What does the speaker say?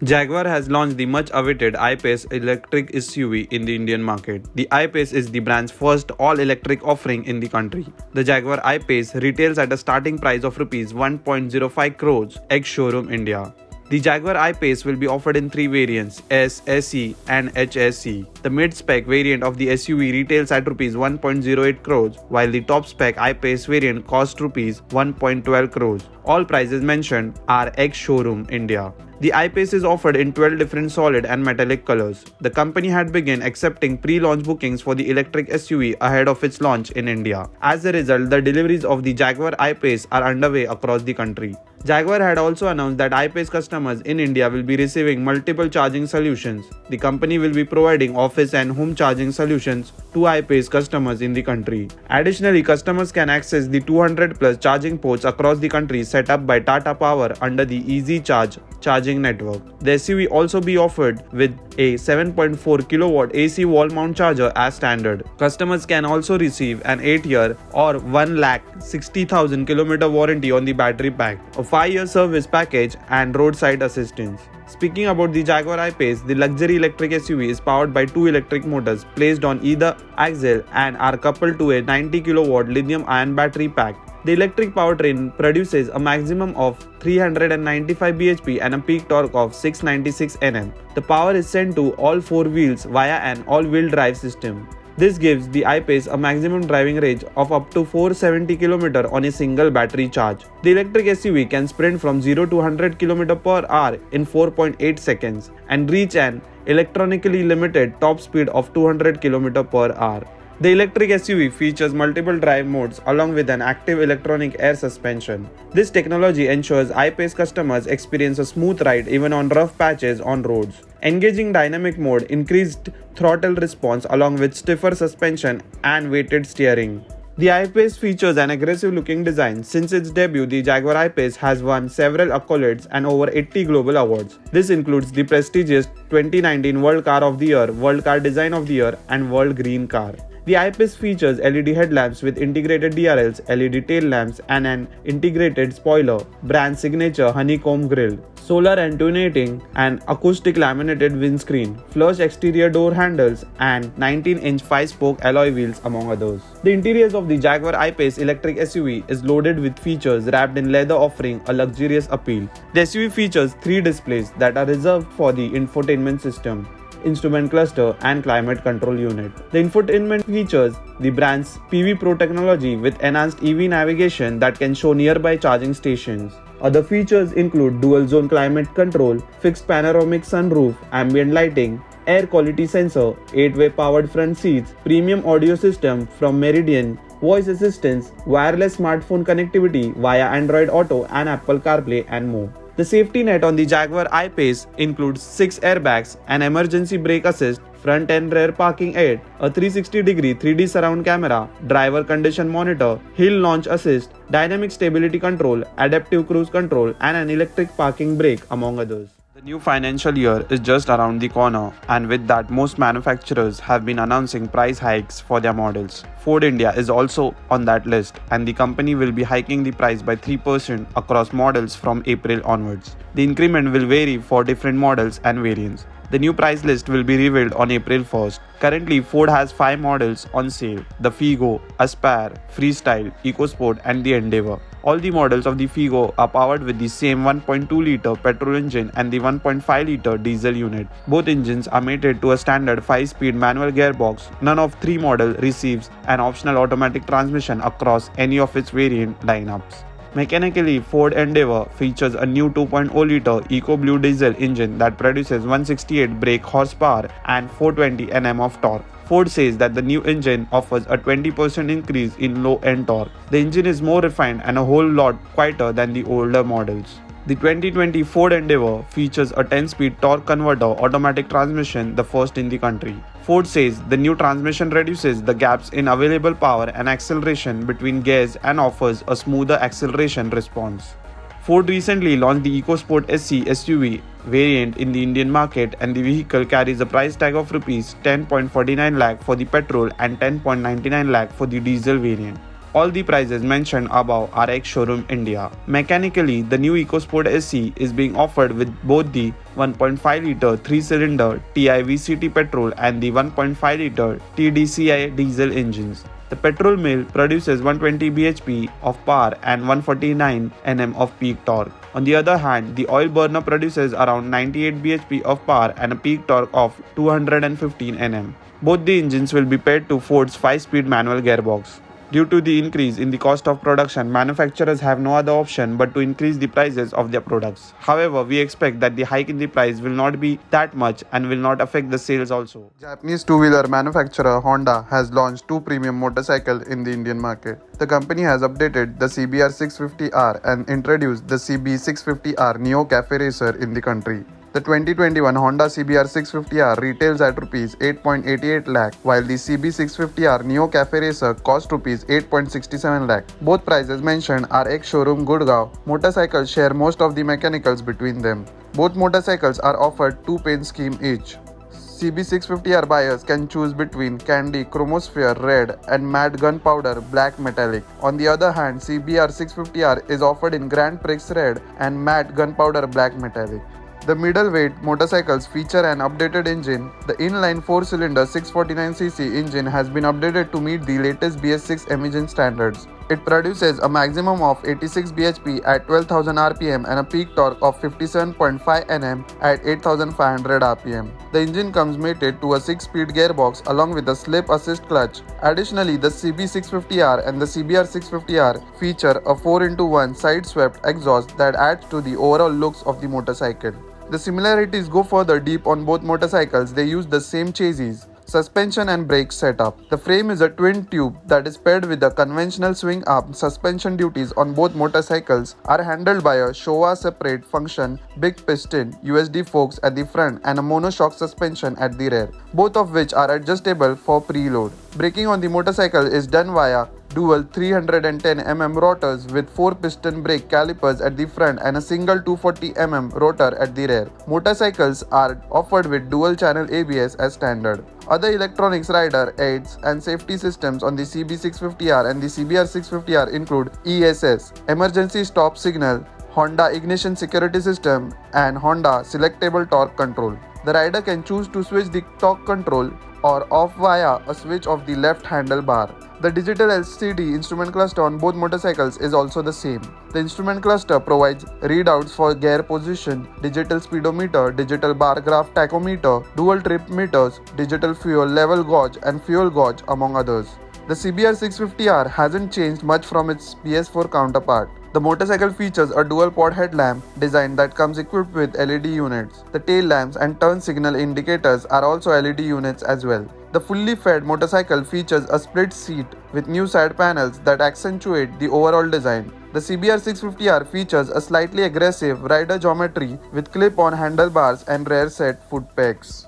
Jaguar has launched the much-awaited I-Pace electric SUV in the Indian market. The I-Pace is the brand's first all-electric offering in the country. The Jaguar I-Pace retails at a starting price of Rs 1.05 crores ex-showroom India. The Jaguar I-Pace will be offered in three variants, S, SE and HSE. The mid-spec variant of the SUV retails at Rs 1.08 crores, while the top-spec I-Pace variant costs Rs 1.12 crores. All prices mentioned are ex-showroom India. The I-Pace is offered in 12 different solid and metallic colors. The company had begun accepting pre-launch bookings for the electric SUV ahead of its launch in India. As a result, the deliveries of the Jaguar I-Pace are underway across the country. Jaguar had also announced that I-Pace customers in India will be receiving multiple charging solutions. The company will be providing office and home charging solutions to I-Pace customers in the country. Additionally, customers can access the 200 plus charging ports across the country set up by Tata Power under the Easy Charge charging network. The SUV also be offered with a 7.4 kW AC wall mount charger as standard. Customers can also receive an 8-year or 1,60,000 km warranty on the battery pack, a 5-year service package and roadside assistance. Speaking about the Jaguar I-Pace, the luxury electric SUV is powered by two electric motors placed on either axle and are coupled to a 90 kW lithium-ion battery pack. The electric powertrain produces a maximum of 395 bhp and a peak torque of 696 Nm. The power is sent to all four wheels via an all-wheel drive system. This gives the I-Pace a maximum driving range of up to 470 km on a single battery charge. The electric SUV can sprint from 0 to 100 km per hour in 4.8 seconds and reach an electronically limited top speed of 200 km per hour. The electric SUV features multiple drive modes along with an active electronic air suspension. This technology ensures I-Pace customers experience a smooth ride even on rough patches on roads. Engaging dynamic mode, increased throttle response along with stiffer suspension and weighted steering. The I-Pace features an aggressive-looking design. Since its debut, the Jaguar I-Pace has won several accolades and over 80 global awards. This includes the prestigious 2019 World Car of the Year, World Car Design of the Year, and World Green Car. The I-Pace features LED headlamps with integrated DRLs, LED tail lamps, and an integrated spoiler, brand signature honeycomb grille, solar antenating, and acoustic laminated windscreen, flush exterior door handles, and 19-inch 5-spoke alloy wheels among others. The interiors of the Jaguar I-Pace electric SUV is loaded with features wrapped in leather offering a luxurious appeal. The SUV features 3 displays that are reserved for the infotainment system, instrument cluster and climate control unit. The infotainment features the brand's PV Pro technology with enhanced EV navigation that can show nearby charging stations. Other features include dual zone climate control, fixed panoramic sunroof, ambient lighting, air quality sensor, 8-way powered front seats, premium audio system from Meridian, voice assistance, wireless smartphone connectivity via Android Auto and Apple CarPlay and more. The safety net on the Jaguar I-Pace includes 6 airbags, an emergency brake assist, front and rear parking aid, a 360-degree 3D surround camera, driver condition monitor, hill launch assist, dynamic stability control, adaptive cruise control, and an electric parking brake, among others. The new financial year is just around the corner, and with that, most manufacturers have been announcing price hikes for their models. Ford India is also on that list, and the company will be hiking the price by 3% across models from April onwards. The increment will vary for different models and variants. The new price list will be revealed on April 1st. Currently, Ford has 5 models on sale: the Figo, Aspire, Freestyle, EcoSport, and the Endeavour. All the models of the Figo are powered with the same 1.2-litre petrol engine and the 1.5-litre diesel unit. Both engines are mated to a standard 5-speed manual gearbox. None of 3 models receives an optional automatic transmission across any of its variant lineups. Mechanically, Ford Endeavour features a new 2.0-litre EcoBlue diesel engine that produces 168 brake horsepower and 420 Nm of torque. Ford says that the new engine offers a 20% increase in low-end torque. The engine is more refined and a whole lot quieter than the older models. The 2020 Ford Endeavour features a 10-speed torque converter automatic transmission, the first in the country. Ford says the new transmission reduces the gaps in available power and acceleration between gears and offers a smoother acceleration response. Ford recently launched the EcoSport SC SUV variant in the Indian market, and the vehicle carries a price tag of Rs 10.49 lakh for the petrol and 10.99 lakh for the diesel variant. All the prices mentioned above are ex-showroom India. Mechanically, the new EcoSport SE is being offered with both the 1.5-litre 3-cylinder TI VCT petrol and the 1.5-litre TDCI diesel engines. The petrol mill produces 120 bhp of power and 149 Nm of peak torque. On the other hand, the oil burner produces around 98 bhp of power and a peak torque of 215 Nm. Both the engines will be paired to Ford's 5-speed manual gearbox. Due to the increase in the cost of production, manufacturers have no other option but to increase the prices of their products. However, we expect that the hike in the price will not be that much and will not affect the sales also. Japanese two-wheeler manufacturer Honda has launched two premium motorcycles in the Indian market. The company has updated the CBR 650R and introduced the CB 650R Neo Cafe Racer in the country. The 2021 Honda CBR 650R retails at Rs 8.88 lakh, while the CB 650R Neo Cafe Racer costs Rs 8.67 lakh. Both prices mentioned are ex-showroom Gurgaon. Motorcycles share most of the mechanicals between them. Both motorcycles are offered 2 paint scheme each. CB 650R buyers can choose between Candy Chromosphere Red and Matte Gunpowder Black Metallic. On the other hand, CBR 650R is offered in Grand Prix Red and Matte Gunpowder Black Metallic. The middleweight motorcycles feature an updated engine. The inline 4-cylinder 649cc engine has been updated to meet the latest BS6 emission standards. It produces a maximum of 86 bhp at 12,000 rpm and a peak torque of 57.5 Nm at 8,500 rpm. The engine comes mated to a 6-speed gearbox along with a slip assist clutch. Additionally, the CB650R and the CBR 650R feature a 4x1 side-swept exhaust that adds to the overall looks of the motorcycle. The similarities go further deep on both motorcycles. They use the same chassis, suspension and brake setup. The frame is a twin tube that is paired with a conventional swing arm. Suspension duties on both motorcycles are handled by a Showa separate function big piston USD forks at the front and a monoshock suspension at the rear, both of which are adjustable for preload. Braking on the motorcycle is done via dual 310 mm rotors with 4 piston brake calipers at the front and a single 240 mm rotor at the rear. Motorcycles are offered with dual channel ABS as standard. Other electronics rider aids and safety systems on the CB650R and the CBR 650R include ESS, emergency stop signal, Honda ignition security system and Honda selectable torque control. The rider can choose to switch the torque control or off via a switch of the left handlebar. The digital LCD instrument cluster on both motorcycles is also the same. The instrument cluster provides readouts for gear position, digital speedometer, digital bar graph tachometer, dual trip meters, digital fuel level gauge and fuel gauge among others. The CBR 650R hasn't changed much from its PS4 counterpart. The motorcycle features a dual-pod headlamp design that comes equipped with LED units. The tail lamps and turn signal indicators are also LED units as well. The fully fed motorcycle features a split seat with new side panels that accentuate the overall design. The CBR 650R features a slightly aggressive rider geometry with clip-on handlebars and rear set foot pegs.